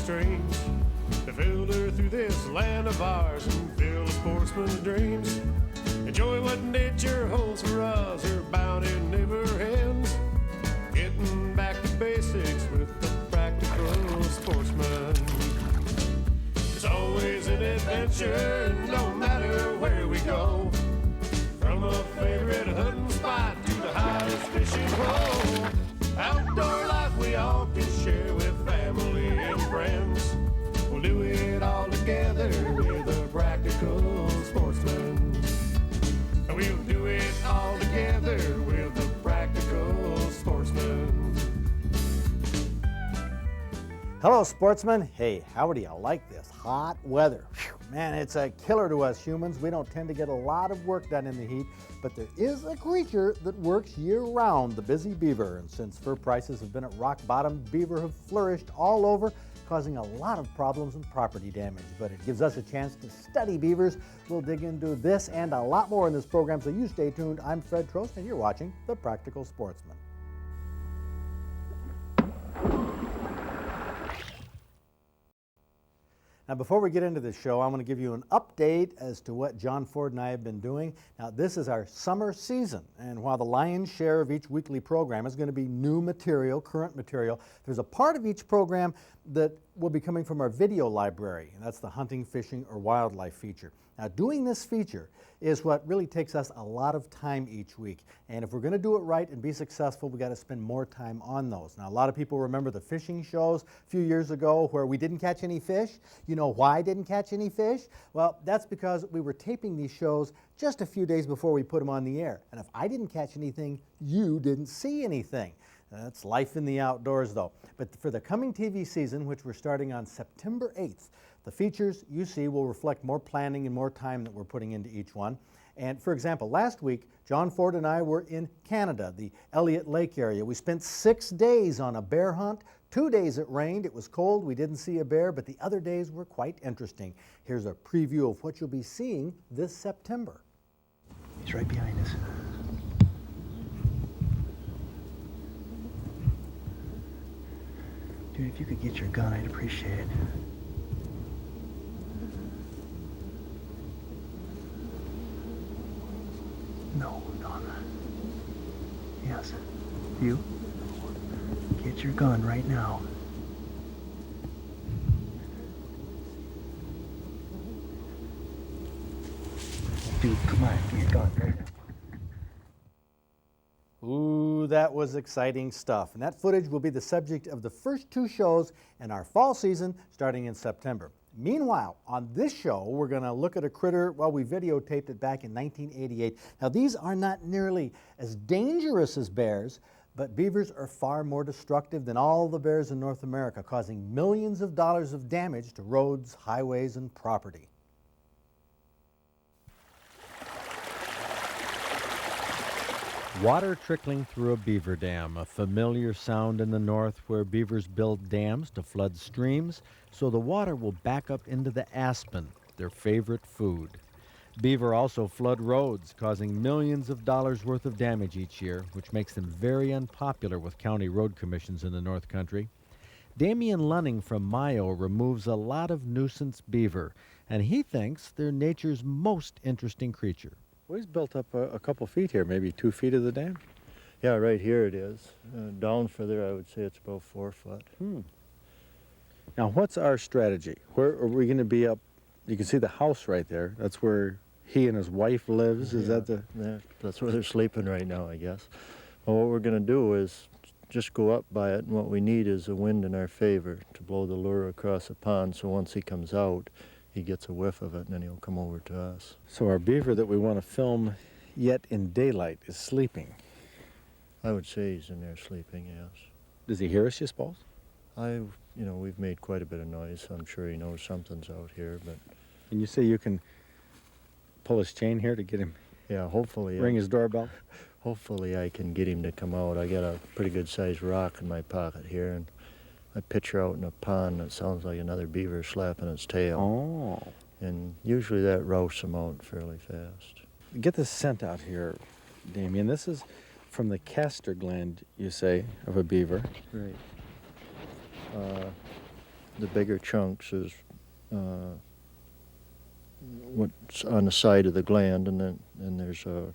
streams that filter through this land of ours and fill a sportsman's dreams. Enjoy what nature holds for us, her bounty never ends. Getting back to basics with the practical sportsman. It's always an adventure, no matter where we go. From a favorite hunting spot to the hottest fishing hole. Outdoor life we all can share with family and friends. We'll do it all together with a practical sportsman. We'll do it all together with a practical sportsman. Hello, sportsmen. Hey, how do you like this hot weather? Whew, man, it's a killer to us humans. We don't tend to get a lot of work done in the heat, but there is a creature that works year-round, the busy beaver. And since fur prices have been at rock bottom, beaver have flourished all over, causing a lot of problems and property damage. But it gives us a chance to study beavers. We'll dig into this and a lot more in this program, so you stay tuned. I'm Fred Trost, and you're watching The Practical Sportsman. Now, before we get into the show, I want to give you an update as to what John Ford and I have been doing. Now, this is our summer season, and while the lion's share of each weekly program is going to be new material, current material, there's a part of each program that will be coming from our video library, and that's the hunting, fishing, or wildlife feature. Now, doing this feature is what really takes us a lot of time each week, and if we're going to do it right and be successful, we got to spend more time on those. Now, a lot of people remember the fishing shows a few years ago where we didn't catch any fish. You know why I didn't catch any fish? Well, that's because we were taping these shows just a few days before we put them on the air, and if I didn't catch anything, you didn't see anything. That's life in the outdoors, though. But for the coming TV season, which we're starting on September 8th, the features you see will reflect more planning and more time that we're putting into each one. And for example, last week, John Ford and I were in Canada, the Elliott Lake area. We spent 6 days on a bear hunt. 2 days it rained, it was cold, we didn't see a bear, but the other days were quite interesting. Here's a preview of what you'll be seeing this September. He's right behind us. Dude, if you could get your gun, I'd appreciate it. No, Donna. Yes. You? Get your gun right now. Dude, come on, get your gun right now. Ooh, that was exciting stuff. And that footage will be the subject of the first 2 shows in our fall season starting in September. Meanwhile, on this show, we're going to look at a critter, well, we videotaped it back in 1988. Now, these are not nearly as dangerous as bears, but beavers are far more destructive than all the bears in North America, causing millions of dollars of damage to roads, highways, and property. Water trickling through a beaver dam, a familiar sound in the north where beavers build dams to flood streams so the water will back up into the aspen, their favorite food. Beaver also flood roads, causing millions of dollars worth of damage each year, which makes them very unpopular with county road commissions in the North Country. Damian Lunning from Mayo removes a lot of nuisance beaver, and he thinks they're nature's most interesting creature. Well, he's built up a couple feet here, maybe 2 feet of the dam? Yeah, right here it is. Down further, I would say it's about 4 foot. Now, what's our strategy? Where are we going to be up? You can see the house right there. That's where he and his wife lives. Is that the... That's where they're sleeping right now, I guess. Well, what we're going to do is just go up by it, and what we need is a wind in our favor to blow the lure across the pond, so once he comes out, he gets a whiff of it, and then he'll come over to us. So our beaver that we want to film yet in daylight is sleeping. I would say he's in there sleeping, yes. Does he hear us, you suppose? We've made quite a bit of noise, so I'm sure he knows something's out here, but... And you say you can pull his chain here to get him... Yeah, hopefully... Ring his doorbell? Hopefully I can get him to come out. I got a pretty good-sized rock in my pocket here, and I picture out in a pond that sounds like another beaver slapping its tail. Oh. And usually that rousts them out fairly fast. Get this scent out here, Damien. This is from the castor gland, you say, of a beaver. Right. the bigger chunks is what's on the side of the gland, and then there's a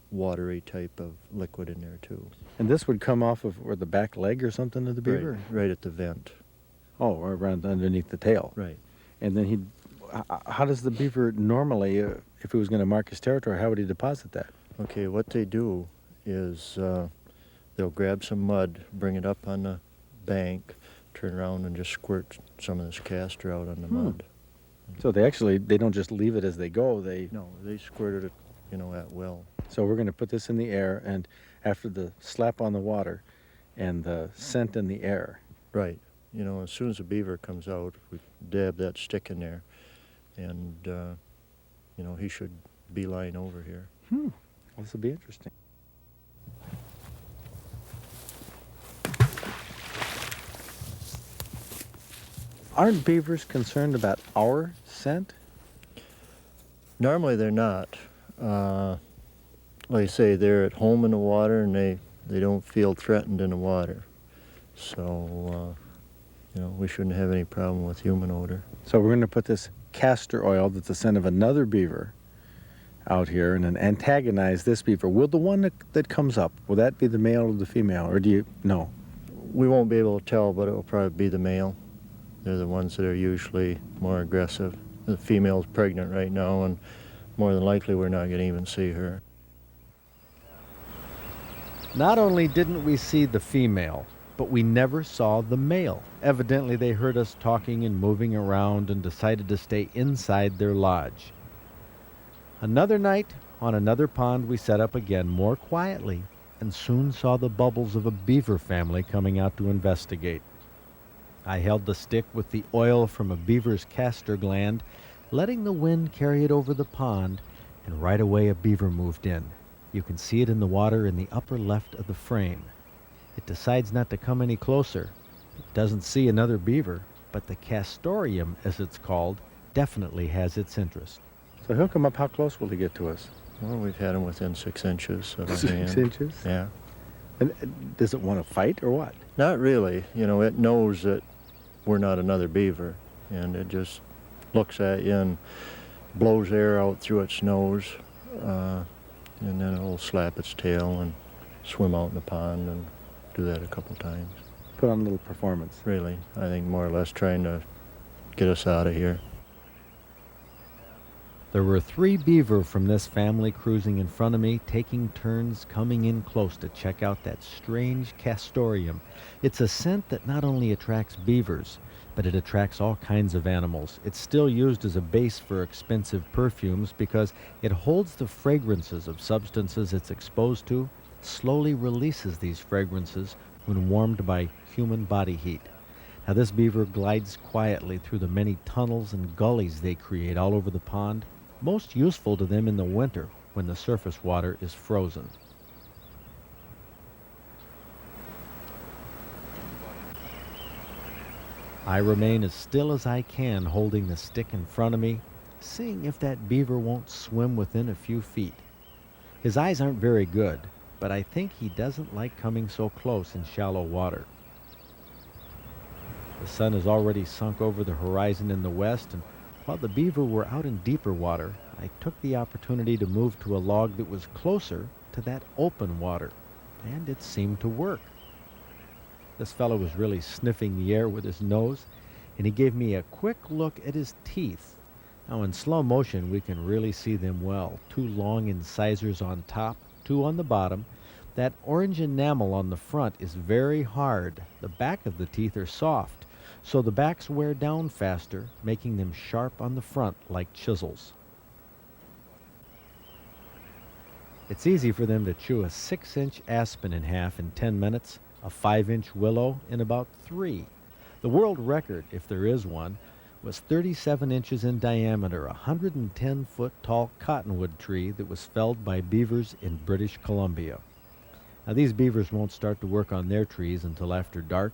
watery type of liquid in there too. And this would come off of, or the back leg or something of the beaver? Right at the vent. Oh, or around underneath the tail. Right. And then how does the beaver normally, if he was going to mark his territory, how would he deposit that? Okay, what they do is they'll grab some mud, bring it up on the bank, turn around and just squirt some of this castor out on the mud. So they don't just leave it as they go, No, they squirted it, at will. So we're going to put this in the air, and after the slap on the water and the scent in the air. Right. As soon as the beaver comes out, we dab that stick in there, and, he should beeline over here. Well, this will be interesting. Aren't beavers concerned about our scent? Normally they're not. Like I say, they're at home in the water, and they don't feel threatened in the water. So, we shouldn't have any problem with human odor. So we're going to put this castor oil that's the scent of another beaver out here and then antagonize this beaver. Will the one that comes up, will that be the male or the female, or do you know? We won't be able to tell, but it will probably be the male. They're the ones that are usually more aggressive. The female's pregnant right now, and more than likely we're not going to even see her. Not only didn't we see the female, but we never saw the male. Evidently they heard us talking and moving around and decided to stay inside their lodge. Another night, on another pond, we set up again more quietly and soon saw the bubbles of a beaver family coming out to investigate. I held the stick with the oil from a beaver's castor gland, letting the wind carry it over the pond, and right away a beaver moved in. You can see it in the water in the upper left of the frame. It decides not to come any closer. It doesn't see another beaver, but the castorium, as it's called, definitely has its interest. So he'll come up. How close will he get to us? Well, we've had him within 6 inches of his 6 hand. inches? Yeah. And does it want to fight or what? Not really. It knows that we're not another beaver, and it just looks at you and blows air out through its nose, and then it'll slap its tail and swim out in the pond and do that a couple times. Put on a little performance. Really, I think more or less trying to get us out of here. There were 3 beaver from this family cruising in front of me, taking turns coming in close to check out that strange castorium. It's a scent that not only attracts beavers, but it attracts all kinds of animals. It's still used as a base for expensive perfumes because it holds the fragrances of substances it's exposed to, slowly releases these fragrances when warmed by human body heat. Now this beaver glides quietly through the many tunnels and gullies they create all over the pond, most useful to them in the winter when the surface water is frozen. I remain as still as I can, holding the stick in front of me, seeing if that beaver won't swim within a few feet. His eyes aren't very good, but I think he doesn't like coming so close in shallow water. The sun has already sunk over the horizon in the west, and while the beaver were out in deeper water, I took the opportunity to move to a log that was closer to that open water, and it seemed to work. This fellow was really sniffing the air with his nose, and he gave me a quick look at his teeth. Now in slow motion we can really see them well. 2 long incisors on top, 2 on the bottom. That orange enamel on the front is very hard. The back of the teeth are soft, so the backs wear down faster, making them sharp on the front like chisels. It's easy for them to chew a 6-inch aspen in half in 10 minutes, a 5-inch willow in about 3. The world record, if there is one, was 37 inches in diameter, a 110-foot tall cottonwood tree that was felled by beavers in British Columbia. Now these beavers won't start to work on their trees until after dark,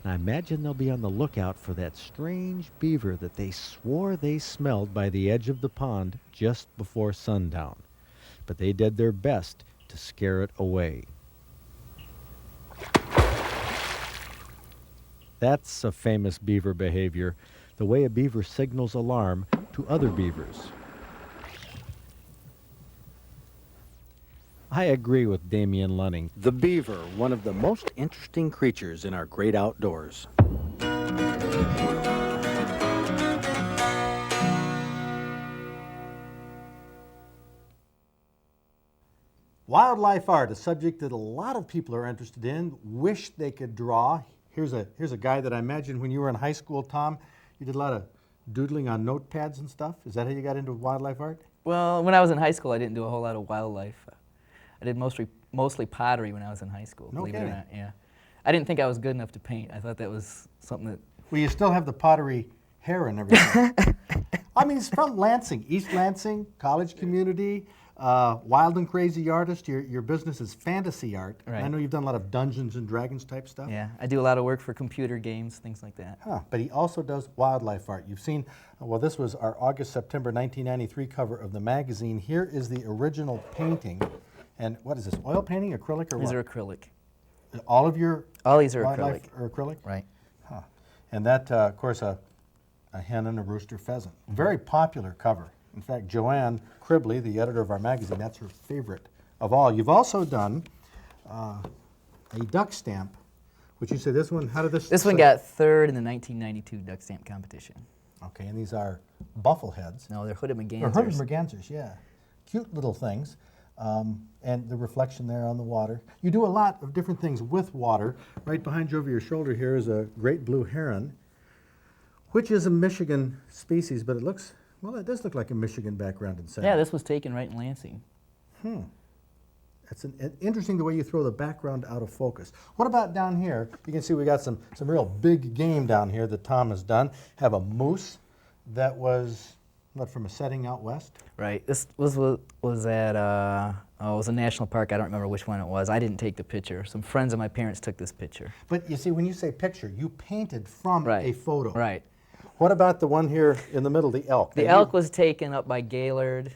and I imagine they'll be on the lookout for that strange beaver that they swore they smelled by the edge of the pond just before sundown. But they did their best to scare it away. That's a famous beaver behavior, the way a beaver signals alarm to other beavers. I agree with Damian Lunning. The beaver, one of the most interesting creatures in our great outdoors. Wildlife art, a subject that a lot of people are interested in, wish they could draw. Here's a guy that I imagine when you were in high school, Tom, you did a lot of doodling on notepads and stuff. Is that how you got into wildlife art? Well, when I was in high school, I didn't do a whole lot of wildlife. I did mostly pottery when I was in high school, No believe it kidding. or not. Yeah. I didn't think I was good enough to paint. I thought that was something that... Well, you still have the pottery hair and everything. I mean, it's from Lansing, East Lansing, college community, wild and crazy artist. Your business is fantasy art. Right. I know you've done a lot of Dungeons and Dragons type stuff. Yeah, I do a lot of work for computer games, things like that. Huh. But he also does wildlife art. You've seen, well, this was our August-September 1993 cover of the magazine. Here is the original painting. And what is this, oil painting, acrylic, or These what? are acrylic. All of your All these are wildlife acrylic. are acrylic? Right. Huh. And that, of course, a hen and a rooster pheasant. Very popular cover. In fact, Joanne Cribley, the editor of our magazine, that's her favorite of all. You've also done a duck stamp, which you say this one, how did this? This one got third in the 1992 duck stamp competition. Okay, and these are buffle heads. No, they're hooded Or mergansers. hooded mergansers, yeah. Cute little things. And the reflection there on the water. You do a lot of different things with water. Right behind you over your shoulder here is a great blue heron, which is a Michigan species, but it looks, well, it does look like a Michigan background inside. Yeah, this was taken right in Lansing. It's interesting the way you throw the background out of focus. What about down here? You can see we got some real big game down here that Tom has done. Have a moose that was, what, from a setting out west? Right. This was at it was a national park. I don't remember which one it was. I didn't take the picture. Some friends of my parents took this picture. But you see, when you say picture, you painted from Right. a photo. Right. What about the one here in the middle, the elk? The elk was taken up by Gaylord.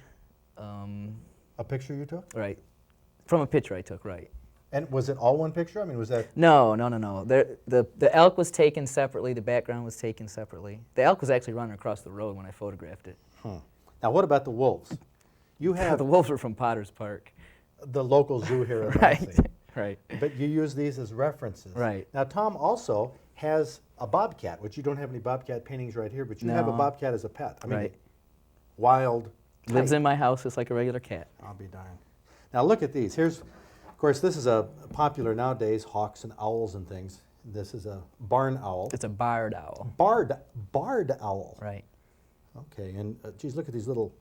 A picture you took? Right. From a picture I took, right. And was it all one picture? I mean, was that? No. The elk was taken separately. The background was taken separately. The elk was actually running across the road when I photographed it. Now, what about the wolves? You have The wolves were from Potter's Park. the local zoo here in Right. Lansing. Right. But you use these as references. Right. Now, Tom also has a bobcat, which you don't have any bobcat paintings right here, but you have a No. bobcat as a pet. I mean, Right. wild. Lives type. in my house just like a regular cat. I'll be darned. Now, look at these. Here's, of course, this is a popular nowadays, hawks and owls and things. This is a barn owl. It's a barred owl. Barred owl. Right. Okay, and geez, look at these little.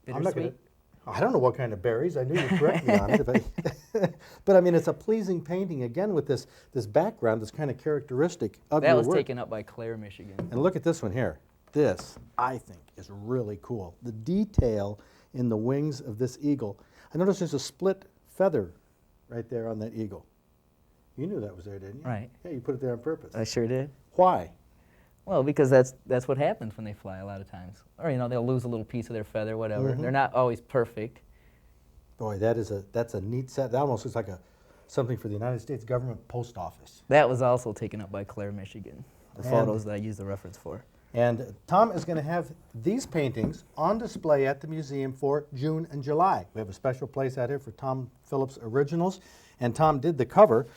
I'm not Bittersweet. I don't know what kind of berries. I knew you'd correct me on it. But I mean, it's a pleasing painting again with this background that's kind of characteristic of That your was work. taken up by Clare, Michigan. And look at this one here. This, I think, is really cool. The detail in the wings of this eagle. I noticed there's a split feather right there on that eagle. You knew that was there, didn't you? Right. Yeah, you put it there on purpose. I sure did. Why? Well, because that's what happens when they fly a lot of times. Or, they'll lose a little piece of their feather, whatever. Mhm. They're not always perfect. Boy, that's a neat set. That almost looks like something for the United States government post office. That was also taken up by Clare, Michigan. The And- photos that I used the reference for. And Tom is going to have these paintings on display at the museum for June and July. We have a special place out here for Tom Phillips Originals. And Tom did the cover.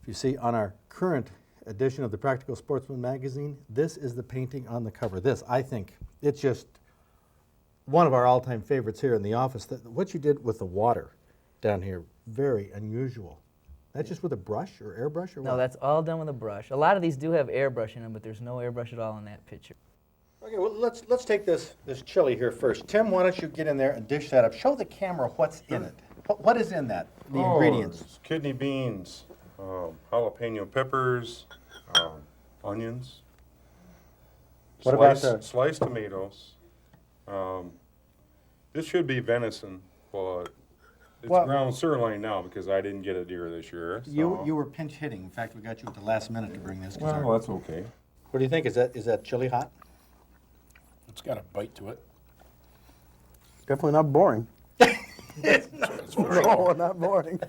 If you see on our current edition of the Practical Sportsman magazine, this is the painting on the cover. This, I think, it's just one of our all-time favorites here in the office. What you did with the water down here, very unusual. That's just with a brush or airbrush or what? No, that's all done with a brush. A lot of these do have airbrush in them, but there's no airbrush at all in that picture. Okay, well, let's take this chili here first. Tim, why don't you get in there and dish that up? Show the camera what's in it. What is in that, the ingredients? It's kidney beans, jalapeno peppers, onions, What about the- sliced tomatoes. This should be venison, but it's Well- ground sirloin now because I didn't get a deer this year. So. You were pinch hitting. In fact, we got you at the last minute to bring this. 'Cause Well, that's okay. what do you think? Is that chili hot? It's got a bite to it. Definitely not boring. It's very No, not boring.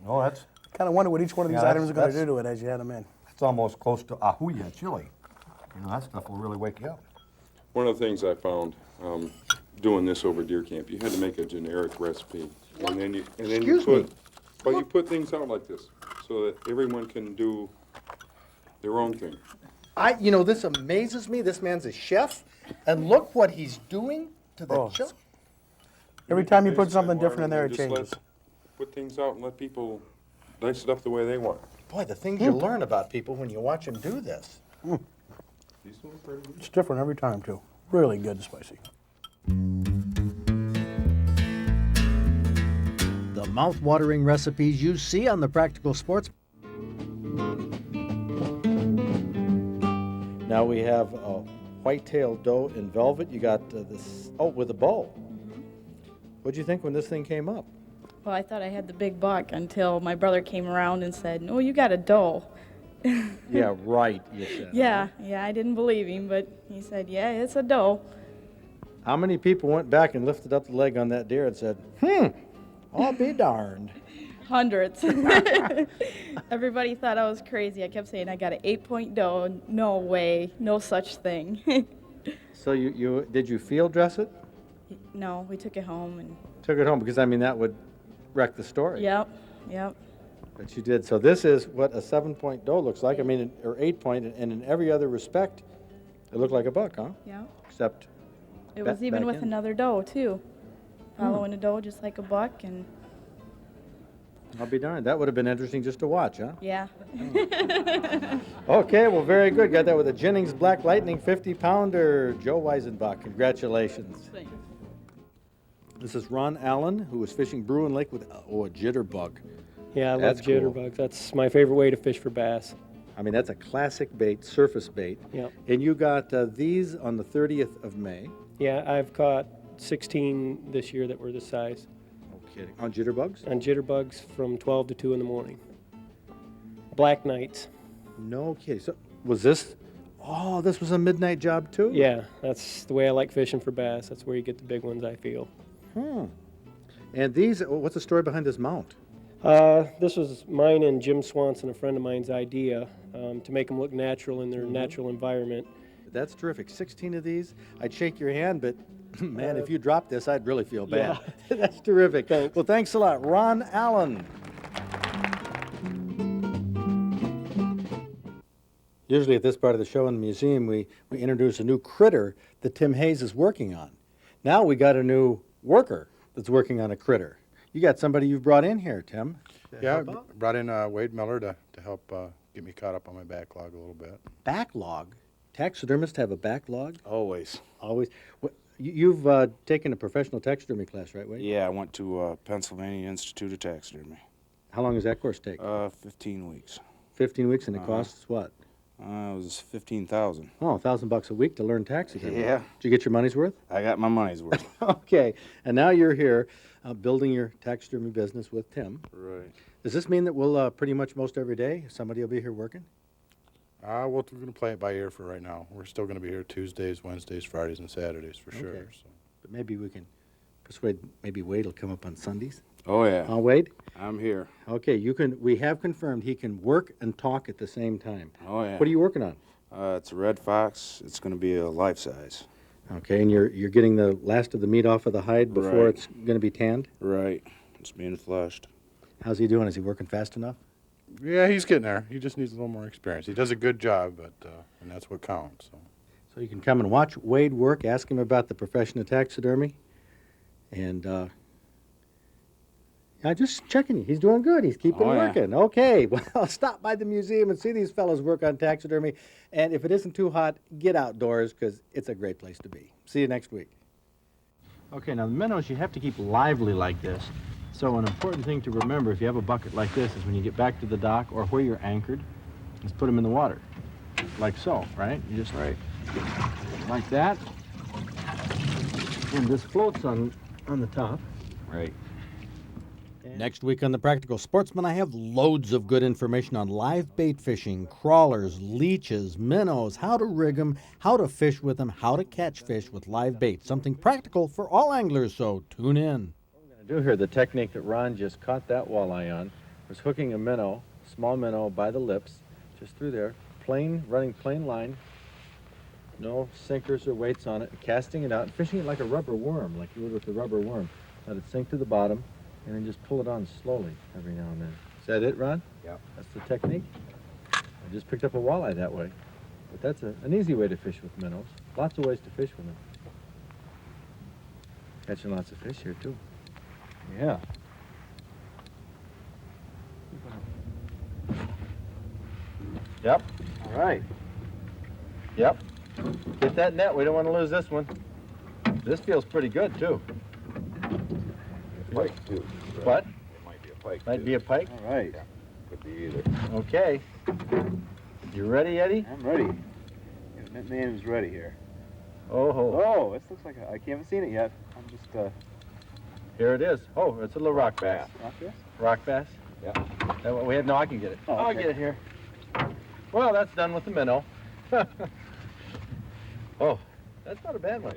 Oh, that's Kind of wonder what each one of these Yeah, items are going to that's- do to it as you add them in. It's almost close to ahuya chili. You know, that stuff will really wake you up. One of the things I found doing this over deer camp, you had to make a generic recipe, and then you Excuse me. you put things out like this so that everyone can do their own thing. You know, this amazes me. This man's a chef, and look what he's doing to the Oh. chili. Every time you put Just something why different in don't there, you it just changes. Put things out and let people dice it up the way they want. Boy, the things you learn about people when you watch them do this. These ones are pretty good. It's different every time, too. Really good and spicy. The mouth-watering recipes you see on the Practical Sports. Now we have whitetail doe in velvet. You got this, with a bow. What'd you think when this thing came up? Well, I thought I had the big buck until my brother came around and said, "No, you got a doe." Yeah, right, you said. Yeah, I didn't believe him, but he said, "Yeah, it's a doe." How many people went back and lifted up the leg on that deer and said, I'll be darned. Hundreds. Everybody thought I was crazy. I kept saying, "I got an 8-point doe." No way, no such thing. So did you field dress it? No, we took it home and. Took it home, because I mean, that would wreck the story. Yep. But you did. So this is what a 7-point doe looks like. I mean, or 8-point, and in every other respect, it looked like a buck, huh? Yep. Except It was even back with in. another doe too, following a doe just like a buck, and I'll be darned. That would have been interesting just to watch, huh? yeah. Okay, well, very good. Got that with a Jennings Black Lightning 50-pounder. Joe Weisenbach, congratulations. Thanks. This is Ron Allen, who was fishing Bruin Lake with a jitterbug. Yeah, I love That's cool. jitterbugs. That's my favorite way to fish for bass. I mean, that's a classic bait, surface bait. Yep. And you got these on the 30th of May. Yeah, I've caught 16 this year that were this size. No kidding. On jitterbugs? On jitterbugs from 12 to 2 in the morning. Black nights. No kidding. So was this? Oh, this was a midnight job too? Yeah, that's the way I like fishing for bass. That's where you get the big ones, I feel. And these, what's the story behind this mount? This was mine and Jim Swanson, a friend of mine's idea, to make them look natural in their natural environment. That's terrific. 16 of these. I'd shake your hand, but man, if you dropped this, I'd really feel bad. Yeah. That's terrific. Thanks. Well, thanks a lot. Ron Allen. Usually at this part of the show in the museum, we introduce a new critter that Tim Hayes is working on. Now we got a new worker that's working on a critter. You got somebody you've brought in here, Tim. Yeah, brought in Wade Miller to help get me caught up on my backlog a little bit. Backlog? Taxidermists have a backlog? Always. Always. You've taken a professional taxidermy class, right, Wade? Yeah, I went to Pennsylvania Institute of Taxidermy. How long does that course take? 15 weeks. 15 weeks, and it costs what? It was $15,000. Oh, $1,000 a week to learn taxidermy. Yeah. Did you get your money's worth? I got my money's worth. Okay, and now you're here building your taxidermy business with Tim. Right. Does this mean that we'll pretty much most every day somebody will be here working? Well, we're going to play it by ear for right now. We're still going to be here Tuesdays, Wednesdays, Fridays, and Saturdays for sure. Okay. So. But maybe we can persuade, maybe Wade will come up on Sundays. Oh, yeah. Wade? I'm here. Okay, we have confirmed he can work and talk at the same time. Oh, yeah. What are you working on? It's a red fox. It's going to be a life size. Okay, and you're getting the last of the meat off of the hide before Right. it's going to be tanned? Right. It's being fleshed. How's he doing? Is he working fast enough? Yeah, he's getting there. He just needs a little more experience. He does a good job, but and that's what counts. So you can come and watch Wade work, ask him about the profession of taxidermy, and I'm just checking. He's doing good. He's keeping Oh, yeah. working. Okay, well, stop by the museum and see these fellows work on taxidermy. And if it isn't too hot, get outdoors because it's a great place to be. See you next week. Okay, now the minnows you have to keep lively like this. So an important thing to remember if you have a bucket like this is when you get back to the dock or where you're anchored, is put them in the water. Like so, right? You just like that. And this floats on the top. Right. Next week on The Practical Sportsman, I have loads of good information on live bait fishing, crawlers, leeches, minnows, how to rig them, how to fish with them, how to catch fish with live bait. Something practical for all anglers, so tune in. What we're going to do here, the technique that Ron just caught that walleye on, was hooking a minnow, small minnow, by the lips, just through there, running plain line, no sinkers or weights on it, and casting it out and fishing it like a rubber worm, like you would with a rubber worm. Let it sink to the bottom, and then just pull it on slowly every now and then. Is that it, Ron? Yep. That's the technique. I just picked up a walleye that way. But that's an easy way to fish with minnows. Lots of ways to fish with them. Catching lots of fish here, too. Yeah. Yep. All right. Yep. Get that net. We don't want to lose this one. This feels pretty good, too. Pike, too. What? It might be a pike, Might too. be a pike? All right. Yeah, could be either. Okay. You ready, Eddie? I'm ready. That man is ready here. Oh, ho. Oh, this looks like I haven't seen it yet. I'm just Here it is. Oh, it's a little rock bass. rock this. Rock bass? Yeah. We have, no, I can get it. Oh, I'll okay. get it here. Well, that's done with the minnow. Oh, that's not a bad one.